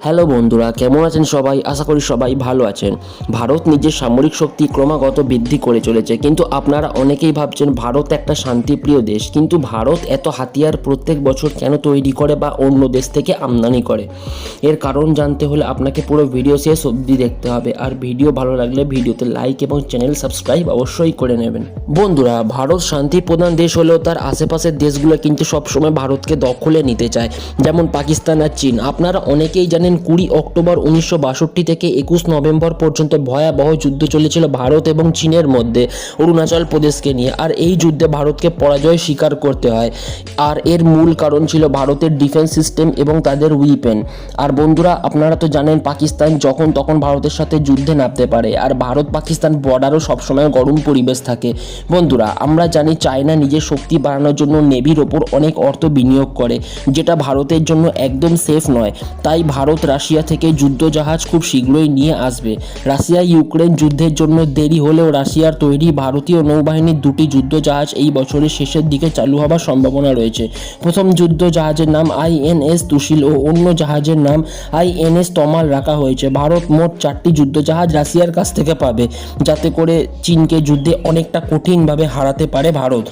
Hello বন্ধুরা, কেমন আছেন সবাই? আশা করি সবাই ভালো আছেন। ভারত নিজের সামরিক শক্তি ক্রমাগত বৃদ্ধি করে চলেছে, কিন্তু আপনারা অনেকেই ভাবছেন ভারত একটা শান্তিপ্রিয় দেশ। কিন্তু ভারত এত হাতিয়ার প্রত্যেক বছর কেন তৈরি করে বা অন্য দেশ থেকে আমদানি করে? এর কারণ জানতে হলে আপনাকে পুরো ভিডিও শেষ অবধি দেখতে হবে। আর ভিডিও ভালো লাগলে ভিডিওতে লাইক এবং চ্যানেল সাবস্ক্রাইব অবশ্যই করে নেবেন। বন্ধুরা, ভারত শান্তি প্রধান দেশ হলেও তার আশেপাশের দেশগুলো কিন্তু সবসময় ভারতকে দখলে নিতে চায়, যেমন পাকিস্তান আর চীন। আপনারা অনেকেই জানেন 20 অক্টোবর 1962 থেকে 21 নভেম্বর পর্যন্ত ভয়াবহ যুদ্ধ চলেছিল ভারত এবং চীনের মধ্যে অরুণাচল প্রদেশকে নিয়ে। আর এই যুদ্ধে ভারতকে পরাজয় স্বীকার করতে হয়। আর এর মূল কারণ ছিল ভারতের ডিফেন্স সিস্টেম এবং তাদের উইপেন। আর বন্ধুরা, আপনারা তো জানেন পাকিস্তান যখন তখন ভারতের সাথে যুদ্ধে নামতে পারে, আর ভারত পাকিস্তান বর্ডারও সবসময় গরম পরিবেশ থাকে। বন্ধুরা, আমরা জানি চায়না নিজের শক্তি বাড়ানোর জন্য নেভির ওপর অনেক অর্থ বিনিয়োগ করে, যেটা ভারতের জন্য একদম সেফ নয়। তাই ভারত রাশিয়া থেকে যুদ্ধজাহাজ খুব শীঘ্রই নিয়ে আসবে। রাশিয়া ইউক্রেন যুদ্ধের জন্য দেরি হলেও রাশিয়ার তৈরি ভারতীয় নৌবাহিনীর 2টি যুদ্ধজাহাজ এই বছরের শেষের দিকে চালু হবার সম্ভাবনা রয়েছে। প্রথম যুদ্ধজাহাজের নাম INS তুশিল ও অন্য জাহাজের নাম INS তমাল রাখা হয়েছে। ভারত মোট 4টি যুদ্ধজাহাজ রাশিয়ার কাছ থেকে পাবে, যাতে করে চীনকে যুদ্ধে অনেকটা কঠিনভাবে হারাতে পারে ভারত।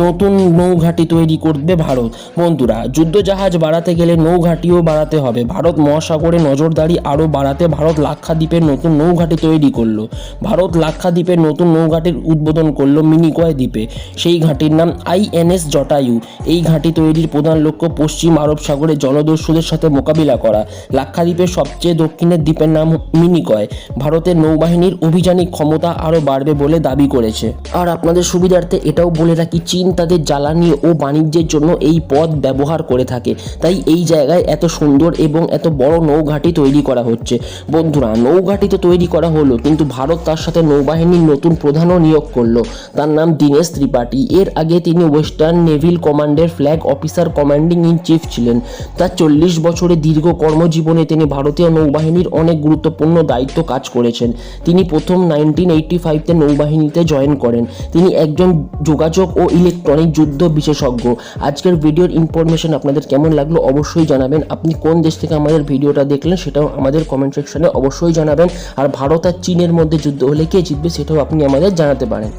নতুন নৌঘাঁটি তৈরি করবে ভারত। বন্ধুরা, যুদ্ধজাহাজ বাড়াতে গেলে নৌঘাঁটিও বাড়াতে হবে। ভারত মহাসাগরে নজরদারি আরও বাড়াতে ভারত লাক্ষাদ্বীপের নতুন নৌঘাঁটি তৈরি করলো। ভারত লাক্ষাদ্বীপের নতুন নৌঘাঁটির উদ্বোধন করলো মিনিকয় দ্বীপে। সেই ঘাঁটির নাম INS জটায়ু। এই ঘাঁটি তৈরির প্রধান লক্ষ্য পশ্চিম আরব সাগরে জলদস্যুদের সাথে মোকাবিলা করা। লাক্ষাদ্বীপের সবচেয়ে দক্ষিণের দ্বীপের নাম মিনিকয়। ভারতের নৌবাহিনীর অভিযানিক ক্ষমতা আরও বাড়বে বলে দাবি করেছে। আর আপনাদের সুবিধার্থে এটাও বলে রাখি, চীন তাদের জ্বালানি ও বাণিজ্যের জন্য এই পথ ব্যবহার করে থাকে। তাই এই জায়গায় এত সুন্দর এবং এত বড় নৌঘাঁটি তৈরি করা হচ্ছে। বন্ধুরা, নৌঘাঁটি তো তৈরি করা হলো, কিন্তু ভারত তার সাথে নৌবাহিনীর নতুন প্রধানও নিয়োগ করলো। তার নাম দীনেশ ত্রিপাঠী। এর আগে তিনি ওয়েস্টার্ন নেভিল কমান্ডের flag officer commanding in chief ছিলেন। তার 40 বছরের দীর্ঘ কর্মজীবনে তিনি ভারতীয় নৌবাহিনীর অনেক গুরুত্বপূর্ণ দায়িত্ব কাজ করেছেন। তিনি প্রথম 1985-তে নৌবাহিনীতে জয়েন করেন। তিনি একজন যোগাযোগ ও ইলেকট্রনিক যুদ্ধ বিশেষজ্ঞ। আজকের ভিডিওর ইনফরমেশন আপনাদের কেমন লাগলো অবশ্যই জানাবেন। আপনি কোন দেশ থেকে আমাদের ভিডিওটা দেখলেন সেটাও আমাদের কমেন্ট সেকশনে অবশ্যই জানাবেন। আর ভারত আর চীনের মধ্যে যুদ্ধ হলে কে জিতবে সেটাও আপনি আমাদের জানাতে পারেন।